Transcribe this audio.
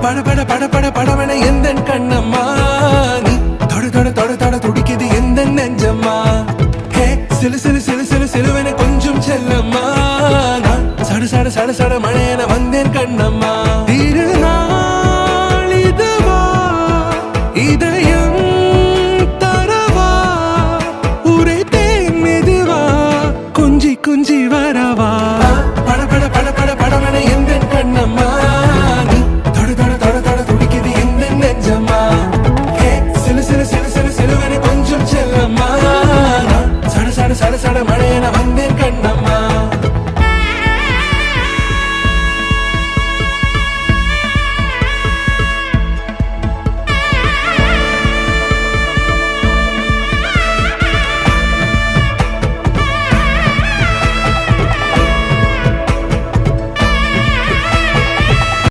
பட பட பட பட படவன எந்த கண்ணம்மா நீ தொட தொட தொட தொட துடிக்குது எந்த நெஞ்சம்மா ஹே சிலு சிலு சிலு சிலு சிலுவன கொஞ்சம் செல்லம்மா நான் சட சட சட சட மழையன வந்தேன் கண்ணம்மா